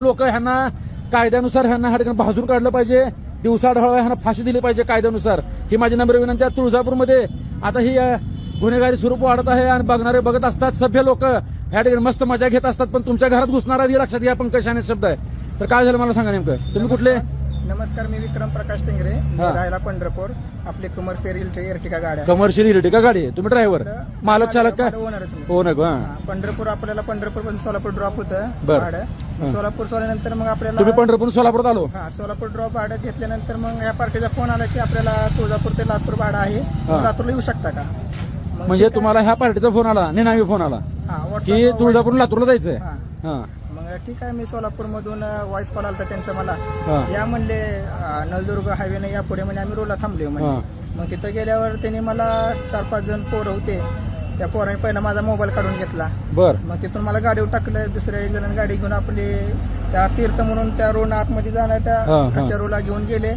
लोक ह्यांना कायद्यानुसार ह्यांना ह्या ठिकाणी भाजून काढलं पाहिजे, दिवसाढवळ्या ह्यांना फाशी दिली पाहिजे कायद्यानुसार. ही माझी नम्र विनंती आहे. तुळजापूरमध्ये आता ही गुन्हेगारी स्वरूप वाढत आहे आणि बघणारे बघत असतात. सभ्य लोक ह्या ठिकाणी मस्त मजा घेत असतात, पण तुमच्या घरात घुसणारा हे लक्षात घ्या. पंकज शाने शब्द आहे. तर काय झालं मला सांगा नेमकं, तुम्ही कुठले? नमस्कार, मी विक्रम प्रकाश टिंगरे, राहायला पंढरपूर. आपली कमर्शियल इर्टिगा गाडी आहे. कमर्शियल इर्टिगा गाडी आहे. तुम्ही ड्रायव्हर, मालक, चालक का? ओनरच मी. हो ना. पंढरपूर, आपल्याला पंढरपूर पण सोलापूर ड्रॉप होतं बरं. भाडं. सोलापूर सोडल्यानंतर मग आपल्याला तुम्ही पंढरपूर सोलापूरात आलो. सोलापूर ड्रॉप भाडं घेतल्यानंतर मग या पार्टीचा फोन आला की आपल्याला तुळजापूर ते लातूर भाडं आहे, लातूरला येऊ शकता का? म्हणजे तुम्हाला ह्या पार्टीचा फोन आला, निनावी फोन आला की तुळजापूर लातूरला जायचंय. मग ठीक आहे, मी सोलापूर मधून व्हॉइस कॉल आला त्यांचा मला. या म्हणले नळदुर्ग हायवेने या पुढे म्हणजे आम्ही रोडला थांबले. मग तिथं गेल्यावर त्यांनी मला 4-5 जण पोरं होते. त्या पोरांनी पहिला माझा मोबाईल काढून घेतला. मग तिथून मला गाडीवर टाकलं. दुसऱ्या एक जणांनी गाडी घेऊन आपली त्या तीर्थ म्हणून त्या रोड आतमध्ये जाणार त्या कच्च्या रोडला घेऊन गेले.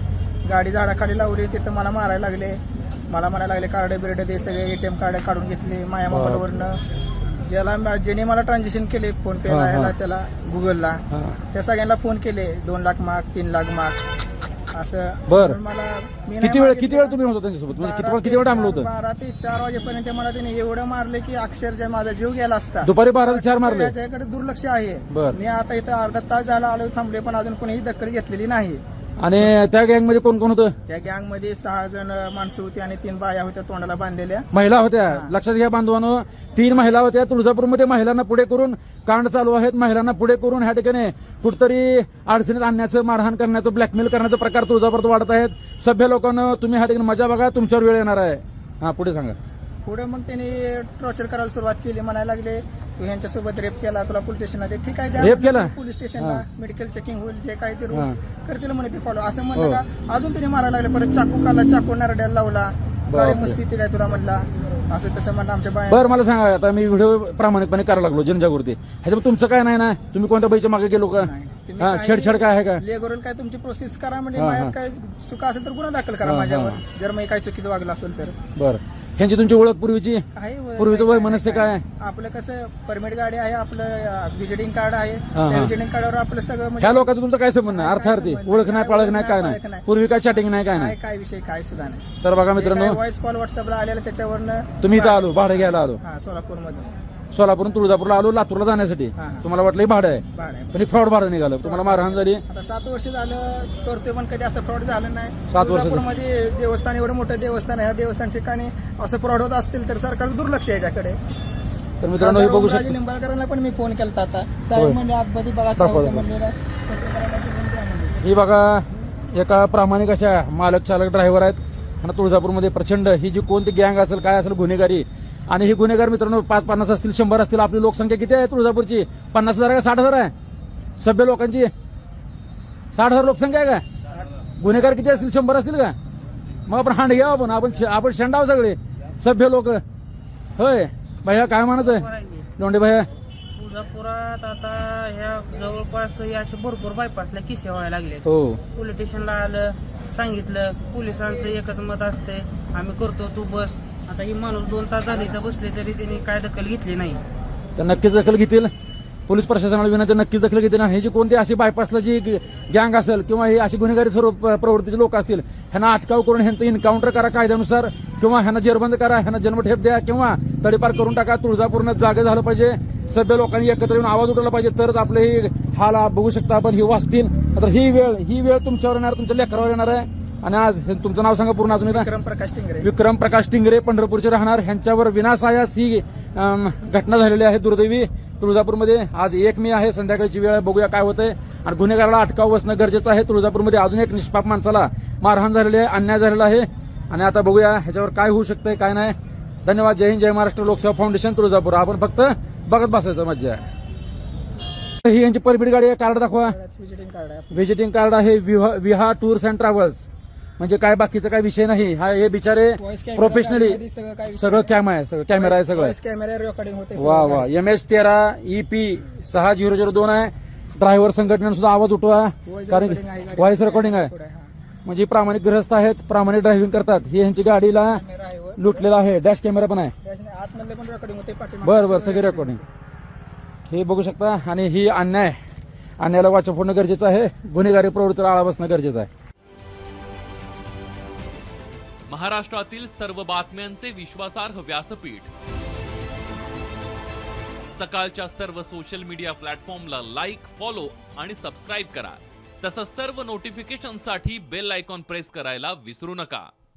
गाडी झाडाखाली लावली. तिथं मला मारायला लागले. मला म्हणायला लागले कार्ड बिर्ड दे, सगळे ATM कार्ड काढून घेतले माझ्या मोबाईलवरनं. ज्याने मला ट्रान्झॅक्शन केले फोन पे ला, त्याला गुगलला, त्या सगळ्यांना फोन केले. 2 लाख माग, 3 लाख माग असं. मला किती वेळ तुम्ही होता त्यांच्यासोबत? किती वेळ थांबलो होतं? 12 ते 4 वाजेपर्यंत मला त्याने एवढं मारले की अक्षरशः माझा जीव गेला असता. दुपारी 12 ते 4 मारले. त्याच्याकडे दुर्लक्ष आहे. मी आता इथं अर्धा तास झाला आलो थांबले, पण अजून कोणीही दखल घेतलेली नाही. आणि त्या गँग मध्ये कोण कोण होतं? त्या गँग मध्ये 6 जण माणसं होती आणि 3 बाया होत्या तोंडाला बांधलेल्या. महिला होत्या. लक्षात घ्या बांधवांनो, 3 महिला होत्या. तुळजापूरमध्ये महिलांना पुढे करून कांड चालू आहेत. महिलांना पुढे करून ह्या ठिकाणी कुठतरी अडचणीत आणण्याचं, मारहाण करण्याचं, ब्लॅकमेल करण्याचा प्रकार तुळजापूरात वाढत आहेत. सभ्य लोकांना तुम्ही ह्या ठिकाणी मजा बघा, तुमच्यावर वेळ येणार आहे. पुढे सांगा. पुढे मग त्यांनी टॉर्चर करायला सुरुवात केली. म्हणायला लागले तू यांच्यासोबत रेप केला, तुला पोलीस स्टेशनला दे. ठीक आहे, रेप केला, पोलीस स्टेशनला मेडिकल चेकिंग होईल, जे काही ते रूल्स करतील म्हणे ते फॉलो, असं म्हणलं का. अजून त्यांनी मारायला लागले. परत चाकू काढला, चाकू नरड्याला लावला. अरे मस्ती ते काय तुला म्हणला, असं तसं म्हणलं आमच्या बाया. बरं, मला सांगा, आता मी व्हिडिओ प्रामाणिकपणे करायला लागलो, जनजागृती. ह्याच्यामध्ये तुमचं काय नाही ना? तुम्ही कोणत्या बाईच्या मागे गेलो का? छेडछाड काय आहे का? लेगोरल काय तुमची प्रोसेस करा, म्हणजे माझ्यात काय चुका असेल तर गुन्हा दाखल करा माझ्यावर, जर मी काही चुकीचं वागलं असेल तर. बरं, ह्यांची तुमची ओळख पूर्वीची? पूर्वीचं वय मनस्य काय? आपलं कसं परमिट गाडी आहे, आपलं व्हिजिटिंग कार्ड आहे. त्या व्हिजिटिंग कार्डावर आपलं सगळं. ह्या लोकांचं तुमचं काय संबंध नाही? अर्थार्थी ओळख नाही, पाळख नाही, काय नाही? पूर्वी काय चॅटिंग नाही, काय नाही? काय विषय काय सुद्धा नाही. तर बघा मित्रांनो, व्हॉइस कॉल व्हॉट्सअपला आलेला, त्याच्यावरनं तुम्ही इथं आलो, भाडं घ्यायला आलो. सोलापूरमधून सोलापूरून तुळजापूरला आलो, लातूरला जाण्यासाठी. तुम्हाला वाटलं भाडं आहे, पण फ्रॉड भाडं निघालं. तुम्हाला मारहाण झाली. आता 7 वर्ष झालं करतोय, पण कधी असं फ्रॉड झालं नाही. 7 वर्ष मध्ये देवस्थान, एवढं मोठं देवस्थान आहे, देवस्थान ठिकाणी असं फ्रॉड होत असतील तर सरकार दुर्लक्ष आहे याच्याकडे. तर मित्रांनो, हे बघू शकता. निंबाळकरांना पण मी फोन केला आता, साहेब म्हणजे आतमध्ये बघा. ही बघा, एका प्रामाणिक अशा मालक, चालक, ड्रायव्हर आहेत. आणि तुळजापूरमध्ये प्रचंड ही जी कोणती गँग असेल, काय असेल, गुन्हेगारी. आणि ही गुन्हेगार मित्रांनो 5-50 असतील, 100 असतील. आपली लोकसंख्या किती आहे तुळजापूरची? 50,000 का 60,000 आहे? सभ्य लोकांची 60,000 लोकसंख्या आहे का? गुन्हेगार किती असतील? 100 असतील का? मग आपण हांड घ्या, आपण शेंडाव सगळे सभ्य लोक. होय भैया, काय म्हणत आहे लोंढे भैया? तुळजापुरात आता ह्या जवळपास असे भरपूर बायपासला किस्से व्हायला लागले. पोलीस स्टेशनला आलं, सांगितलं, पोलिसांचं एकच मत असते, आम्ही करतो, तू बस. आता ही माणूस 2 तास झाले तर बसले, तरी त्यांनी काय दखल घेतली नाही. तर नक्कीच दखल घेतील. पोलीस प्रशासनाला विनंती, नक्कीच दखल घेतील. आणि हे जी कोणती अशी बायपासला जी गँग असेल किंवा हे अशी गुन्हेगारी स्वरूप प्रवृत्तीचे लोक असतील, ह्यांना अटकाव करून ह्यांचं एन्काउंटर करा कायद्यानुसार, किंवा ह्यांना जेरबंद करा, ह्यांना जन्मठेप द्या, किंवा तडीपार करून टाका. तुळजापूरनं जागे झालं पाहिजे. सभ्य लोकांनी एकत्र येऊन आवाज उठवला पाहिजे, तरच आपले ही हाल बघू शकता आपण, ही वाचतील. तर ही वेळ तुमच्यावर येणार, तुमच्या लेकरावर येणार आहे. आणि आज तुमचं नाव सांगा पूर्ण अजून? विक्रम प्रकाश टिंगरे. विक्रम प्रकाश टिंगरे, पंढरपूरचे राहणार. ह्यांच्यावर विनासायास ही घटना झालेली आहे, दुर्दैवी. तुळजापूरमध्ये आज 1 मे आहे, संध्याकाळची वेळ आहे. बघूया काय होतंय. आणि गुन्हेगाराला अटकाव बसणं गरजेचं आहे. तुळजापूरमध्ये अजून एक निष्पाप माणसाला मारहाण झालेली आहे, अन्याय झालेला आहे. आणि आता बघूया ह्याच्यावर काय होऊ शकतंय, काय नाही. धन्यवाद. जय हिंद, जय महाराष्ट्र. लोकसेवा फाउंडेशन तुळजापूर. आपण फक्त बघत बसायचं, मज्जा आहे. ही यांची परमिट गाडी आहे. कार्ड दाखवा. व्हिजिटिंग कार्ड आहे. व्हिजिटिंग कार्ड आहे. विहा टूर्स अँड ट्रॅव्हल्स. म्हणजे काय बाकीचा काय विषय नाही. हा, हे बिचारे प्रोफेशनली सगळं कॅमेरा आहे, सगळं कॅमेरा रेकॉर्डिंग होते. वा. MS13 EP 6002 आहे. ड्रायव्हर संघटनेने सुद्धा आवाज उठवा, कारण व्हॉइस रेकॉर्डिंग आहे. म्हणजे प्रामाणिक गृहस्थ आहेत, प्रामाणिक ड्रायव्हिंग करतात. ही यांची गाडीला लुटलेला आहे. डॅश कॅमेरा पण आहे. बरं, सगळे रेकॉर्डिंग हे बघू शकता. आणि ही अन्याय आणि याला वाचा फोडणं गरजेचं आहे, गुन्हेगारी प्रवृत्तीला आळा बसणं गरजेचं आहे. महाराष्ट्रातील सर्व बातम्यांचे विश्वासार्ह व्यासपीठ, सकाळच्या सर्व सोशल मीडिया प्लॅटफॉर्मला लाईक, फॉलो आणि सबस्क्राईब करा. तसंच सर्व नोटिफिकेशनसाठी बेल आयकॉन प्रेस करायला विसरू नका.